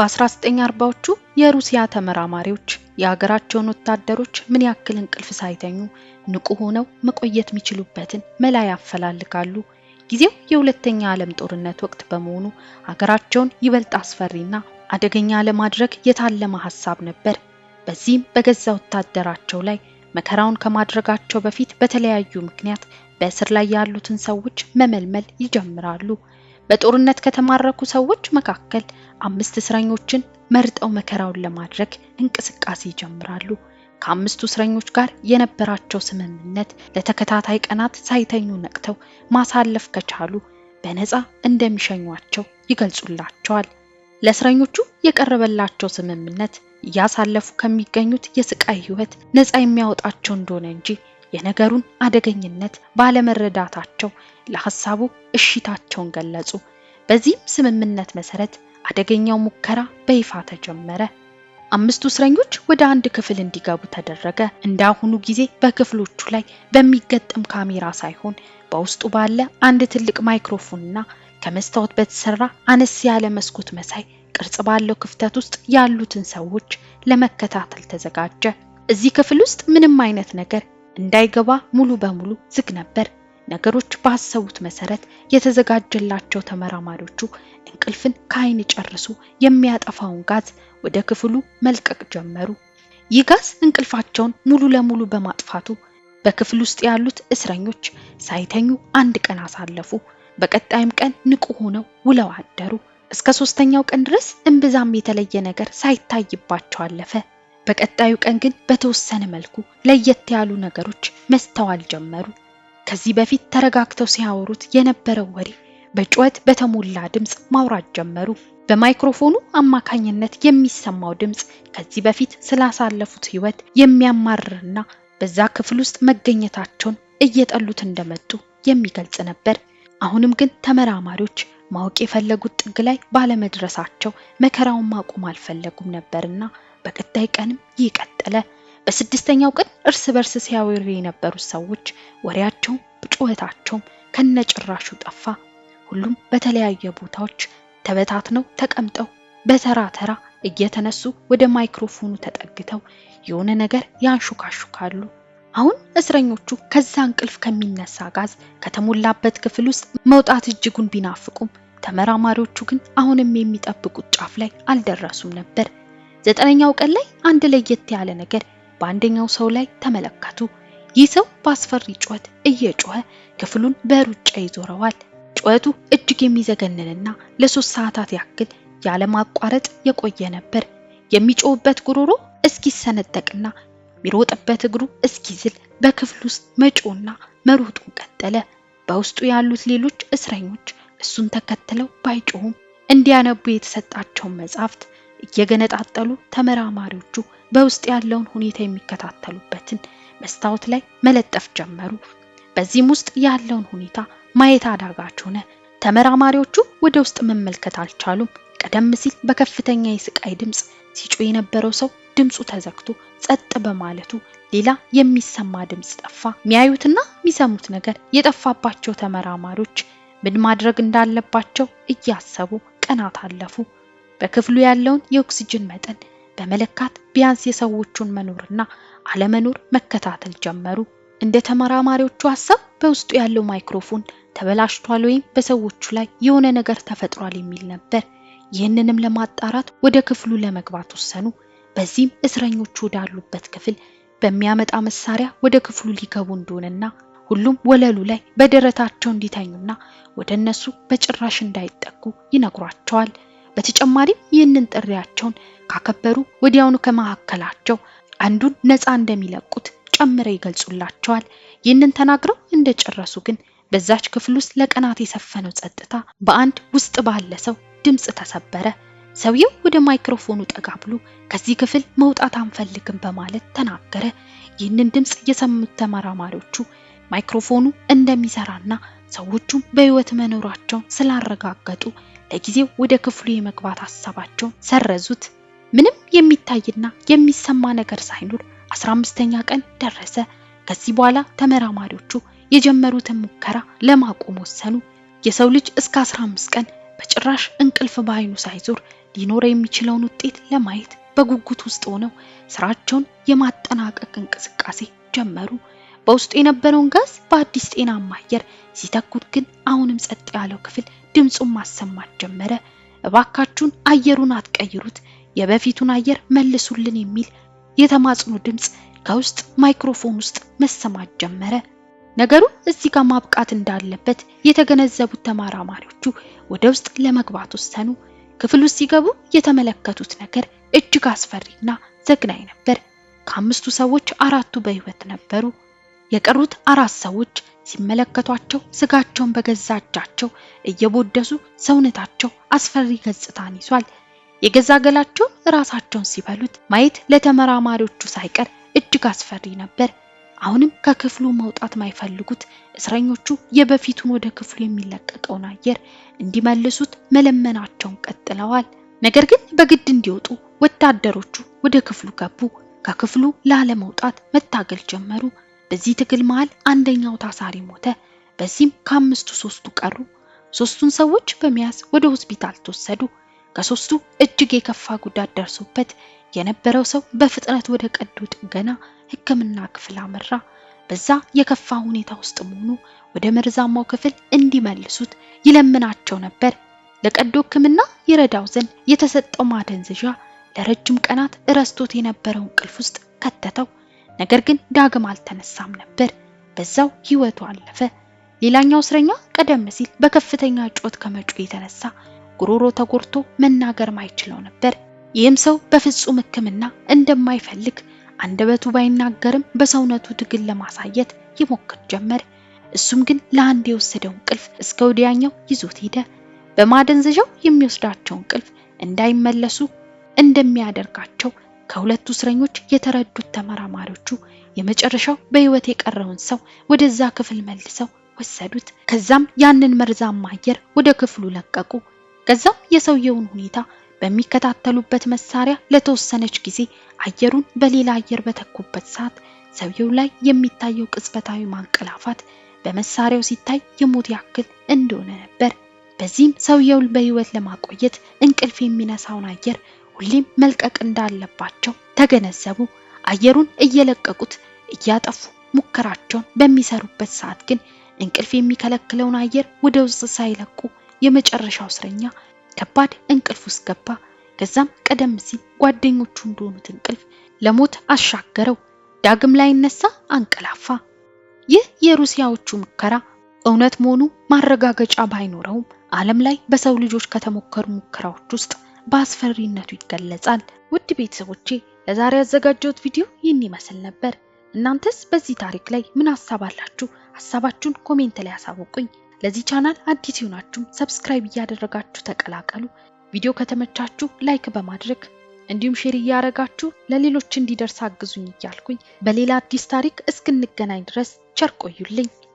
በ1940ዎቹ የሩሲያ ተመራማሪዎች የሀገራቸውን ወታደሮች ምን ያክል እንቅልፍ ሳይተኙ ንቁ ሆነው መቆየት የሚችሉበትን መላ ያፈላልጋሉ። ጊዜው የሁለተኛ ዓለም ጦርነት ወቅት በመሆኑ ሀገራቸውን ይበልጥ አስፈሪና አደገኛ ለማድረግ የታለመ ሐሳብ ነበር። በዚህም በገዛ ወታደራቸው ላይ መከራውን ከማድረጋቸው በፊት በተለያዩ ምክንያት በእስር ላይ ያሉትን ሰዎች መመልመል ይጀምራሉ። በጦርነት ከተማረኩ ሰዎች መካከል 5 እስረኞችን መርጠው መከራውን ለማድረግ እንቅስቃሴ ይጀምራሉ። ከ5ቱ እስረኞች ጋር የነበራቸው ስምምነት ለተከታታይ ቀናት ሳይተኙ ነቅተው ማሳለፍ ከቻሉ በነፃ እንደሚሸኟቸው ይገልጹላቸዋል። ለእስረኞቹ የቀረበላቸው ስምምነት እያሳለፉ ከሚገኙት የስቃይ ህይወት ነፃ የሚያወጣቸው እንደሆነ እንጂ የነገሩን አደገኝነት ባለመረዳታቸው ለሐሳቡ እሺታቸውን ገለጹ። በዚህም ስምምነት መሰረት አደገኛው ሙከራ በይፋ ተጀመረ። 5ቱ እስረኞች ወደ አንድ ክፍል እንዲገቡ ተደረገ። እንዳሁኑ ጊዜ በክፍሎቹ ላይ በሚገጠም ካሜራ ሳይሆን በውስጡ ባለ አንድ ትልቅ ማይክሮፎንና ከመስታወት በተሰራ አነስ ያለ መስኮት መሳይ ቅርጽ ባለው ክፍተት ውስጥ ያሉትን ሰዎች ለመከታተል ተዘጋጀ። እዚህ ክፍል ውስጥ ምንም አይነት ነገር እንዳይገባ ሙሉ በሙሉ ዝግ ነበር። ነገሮች ባሰቡት መሰረት የተዘጋጀላቸው ተመራማሪዎቹ እንቅልፍን ከአይን ጨርሱ የሚያጠፋውን ጋዝ ወደ ክፍሉ መልቀቅ ጀመሩ። ይህ ጋዝ እንቅልፋቸውን ሙሉ ለሙሉ በማጥፋቱ በክፍል ውስጥ ያሉት እስረኞች ሳይተኙ አንድ ቀን አሳለፉ። በቀጣይም ቀን ንቁ ሆነው ውለው አደሩ። እስከ 3ኛው ቀን ድረስ እምብዛም የተለየ ነገር ሳይታይባቸው አለፈ። በቀጣዩ ቀን ግን በተወሰነ መልኩ ለየት ያሉ ነገሮች መስተዋል ጀመሩ። ከዚህ በፊት ተረጋግተው ሲያወሩት የነበረው ወሬ በጩኸት በተሞላ ድምጽ ማውራት ጀመሩ። በማይክሮፎኑ አማካኝነት የሚሰማው ድምጽ ከዚህ በፊት ስላሳለፉት ህይወት የሚያማርርና በዛ ክፍል ውስጥ መገኘታቸውን እየጠሉት እንደመጡ የሚገልጽ ነበር። አሁንም ግን ተመራማሪዎች ማወቅ የፈለጉት ጥግ ላይ ባለመድረሳቸው መከራውን ማቆም አልፈለጉም ነበርና በቀጣይ ቀንም ይቀጥላል። በ6ኛው ቀን እርስ በርስ ሲያወሩ የነበሩት ሰዎች ወሬያቸው ጩኸታቸው ከነጭራሹ ጠፋ። ሁሉም በተለያየ ቦታዎች ተበታትነው ተቀምጠው በተራ ተራ እየተነሱ ወደ ማይክሮፎኑ ተጠግተው የሆነ ነገር ያንሹካሹካሉ። አሁን እስረኞቹ ከዛ እንቅልፍ ከሚነሳ ጋዝ ከተሞላበት ክፍል ውስጥ መውጣት እጅጉን ቢናፍቁም ተመራማሪዎቹ ግን አሁንም የሚጠብቁት ጫፍ ላይ አልደረሱም ነበር። 9ኛው ቀን ላይ አንድ ለየት ያለ ነገር በአንደኛው ሰው ላይ ተመለከቱ። ይህ ሰው በአስፈሪ ጩኸት እየጮኸ ክፍሉን በሩጫ ይዞረዋል። ጩኸቱ እጅግ የሚዘገንንና ለ3 ሰዓታት ያክል ያለማቋረጥ የቆየ ነበር። የሚጮህበት ጉሮሮ እስኪሰነጠቅና የሚሮጥበት እግሩ እስኪዝል በክፍሉ ውስጥ መጮህና መሮጡን ቀጠለ። በውስጡ ያሉት ሌሎች እስረኞች እሱን ተከትለው ባይጮሁም እንዲያነቡ የተሰጣቸውን መጻሕፍት እየገነጣጠሉ ተመራማሪዎቹ በውስጥ ያለውን ሁኔታ የሚከታተሉበትን መስታወት ላይ መለጠፍ ጀመሩ። በዚህም ውስጥ ያለውን ሁኔታ ማየት አዳጋች ሆነ። ተመራማሪዎቹ ወደ ውስጥ መመልከት አልቻሉም። ቀደም ሲል በከፍተኛ የስቃይ ድምጽ ሲጮህ የነበረው ሰው ድምጹ ተዘግቶ ጸጥ በማለቱ ሌላ የሚሰማ ድምጽ ጠፋ። የሚያዩትና የሚሰሙት ነገር የጠፋባቸው ተመራማሪዎች ምን ማድረግ እንዳለባቸው እያሰቡ ቀናት አለፉ። በክፍሉ ያለውን የኦክሲጅን መጠን በመለካት ቢያንስ የሰዎቹን መኖርና አለመኖር መከታተል ጀመሩ። እንደ ተመራማሪዎቹ ሐሳብ በውስጡ ያለው ማይክሮፎን ተበላሽቷል ወይም በሰዎቹ ላይ የሆነ ነገር ተፈጥሯል የሚል ነበር። ይህንንም ለማጣራት ወደ ክፍሉ ለመግባት ወሰኑ። በዚህም እስረኞቹ ወዳሉበት ክፍል በሚያመጣ መሳሪያ ወደ ክፍሉ ሊገቡ እንደሆነና ሁሉም ወለሉ ላይ በደረታቸው እንዲተኙና ወደነሱ በጭራሽ እንዳይጠጉ ይነግሯቸዋል። በተጨማሪም ይህንን ጥሪያቸውን ካከበሩ ወዲያውኑ ከመካከላቸው አንዱን ነፃ እንደሚለቁት ጨምረው ይገልጹላቸዋል። ይህንን ተናግረው እንደጨረሱ ግን በዛች ክፍል ውስጥ ለቀናት የሰፈነው ጸጥታ በአንድ ውስጥ ባለ ሰው ድምጽ ተሰበረ። ሰውየው ወደ ማይክሮፎኑ ጠጋ ብሎ ከዚህ ክፍል መውጣት አንፈልግም በማለት ተናገረ። ይህንን ድምጽ የሰሙት ተመራማሪዎቹ ማይክሮፎኑ እንደሚሰራና ሰዎቹም በህይወት መኖራቸውን ስላረጋገጡ ለጊዜው ወደ ክፍሉ የመግባት ሐሳባቸውን ሰረዙት። ምንም የሚታይና የሚሰማ ነገር ሳይኖር 15ኛ ቀን ደረሰ። ከዚህ በኋላ ተመራማሪዎቹ የጀመሩትን ሙከራ ለማቆም ወሰኑ። የሰው ልጅ እስከ 15 ቀን በጭራሽ እንቅልፍ ባይኑ ሳይዞር ሊኖር የሚችለውን ውጤት ለማየት በጉጉት ውስጥ ሆነው ስራቸውን የማጠናቀቅ እንቅስቃሴ ጀመሩ። በውስጡ የነበረውን ጋዝ በአዲስ ጤናማ አየር ሲተኩት ግን አሁንም ጸጥ ያለው ክፍል ድምጹን ማሰማት ጀመረ። እባካችሁን አየሩን አትቀይሩት፣ የበፊቱን አየር መልሱልን የሚል የተማጽኖ ድምጽ ከውስጥ ማይክሮፎን ውስጥ መሰማት ጀመረ። ነገሩ እዚህ ጋር ማብቃት እንዳለበት የተገነዘቡት ተመራማሪዎቹ ወደ ውስጥ ለመግባት ወሰኑ። ክፍሉ ሲገቡ የተመለከቱት ነገር እጅግ አስፈሪና ዘግናኝ ነበር። ከአምስቱ ሰዎች አራቱ በህይወት ነበሩ። የቀሩት አራት ሰዎች ሲመለከቷቸው ስጋቸውን በገዛ እጃቸው እየቦደሱ ሰውነታቸው አስፈሪ ገጽታን ይዟል። የገዛ ገላቸውን ራሳቸውን ሲበሉት ማየት ለተመራማሪዎቹ ሳይቀር እጅግ አስፈሪ ነበር። አሁንም ከክፍሉ መውጣት ማይፈልጉት እስረኞቹ የበፊቱን ወደ ክፍሉ የሚለቀቀውን አየር እንዲመልሱት መለመናቸውን ቀጥለዋል። ነገር ግን በግድ እንዲወጡ ወታደሮቹ ወደ ክፍሉ ገቡ። ከክፍሉ ላለመውጣት መታገል ጀመሩ። በዚህ ትግል መሃል አንደኛው ታሳሪ ሞተ። በዚህም ከአምስቱ ሶስቱ ቀሩ። ሶስቱን ሰዎች በመያዝ ወደ ሆስፒታል ተወሰዱ። ከሶስቱ እጅግ የከፋ ጉዳት ደርሶበት የነበረው ሰው በፍጥነት ወደ ቀዶ ጥገና ሕክምና ክፍል አመራ። በዛ የከፋ ሁኔታ ውስጥ መሆኑ ወደ መርዛማው ክፍል እንዲመልሱት ይለምናቸው ነበር። ለቀዶ ሕክምና ይረዳው ዘንድ የተሰጠው ማደንዘዣ ለረጅም ቀናት እረስቶት የነበረው እንቅልፍ ውስጥ ከተተው። ነገር ግን ዳግም አልተነሳም ነበር። በዛው ህይወቱ አለፈ። ሌላኛው እስረኛ ቀደም ሲል በከፍተኛ ጩኸት ከመጮህ የተነሳ ጉሮሮ ተጎርቶ መናገር ማይችለው ነበር። ይህም ሰው በፍጹም ሕክምና እንደማይፈልግ አንደበቱ ባይናገርም በሰውነቱ ትግል ለማሳየት ይሞክር ጀመር። እሱም ግን ለአንድ የወሰደው እንቅልፍ እስከ ወዲያኛው ይዞት ሄደ። በማደንዘዣው የሚወስዳቸው እንቅልፍ እንዳይመለሱ እንደሚያደርጋቸው ከሁለቱ እስረኞች የተረዱት ተመራማሪዎቹ የመጨረሻው በህይወት የቀረውን ሰው ወደዛ ክፍል መልሰው ወሰዱት። ከዛም ያንን መርዛማ አየር ወደ ክፍሉ ለቀቁ። ከዛም የሰውየውን ሁኔታ በሚከታተሉበት መሳሪያ ለተወሰነች ጊዜ አየሩን በሌላ አየር በተኩበት ሰዓት ሰውየው ላይ የሚታየው ቅጽበታዊ ማንቀላፋት በመሳሪያው ሲታይ የሞት ያክል እንደሆነ ነበር። በዚህም ሰውየውን በህይወት ለማቆየት እንቅልፍ የሚነሳውን አየር ሁሌም መልቀቅ እንዳለባቸው ተገነዘቡ። አየሩን እየለቀቁት እያጠፉ ሙከራቸውን በሚሰሩበት ሰዓት ግን እንቅልፍ የሚከለክለውን አየር ወደ ውስጥ ሳይለቁ የመጨረሻው እስረኛ ከባድ እንቅልፍ ውስጥ ገባ። ከዛም ቀደም ሲል ጓደኞቹ እንደሆኑት እንቅልፍ ለሞት አሻገረው። ዳግም ላይ ነሳ፣ አንቀላፋ። ይህ የሩሲያዎቹ ሙከራ እውነት መሆኑ ማረጋገጫ ባይኖረውም ዓለም ላይ በሰው ልጆች ከተሞከሩ ሙከራዎች ውስጥ በአስፈሪነቱ ይገለጻል። ውድ ቤተሰቦቼ ለዛሬ ያዘጋጀሁት ቪዲዮ ይህን ይመስል ነበር። እናንተስ በዚህ ታሪክ ላይ ምን ሐሳብ አላችሁ? ሐሳባችሁን ኮሜንት ላይ አሳውቁኝ። ለዚህ ቻናል አዲስ ሆናችሁ ሰብስክራይብ እያደረጋችሁ ተቀላቀሉ። ቪዲዮ ከተመቻችሁ ላይክ በማድረግ እንዲሁም ሼር እያደረጋችሁ ለሌሎች እንዲደርስ አግዙኝ እያልኩኝ በሌላ አዲስ ታሪክ እስክንገናኝ ድረስ ቸር ቆዩልኝ።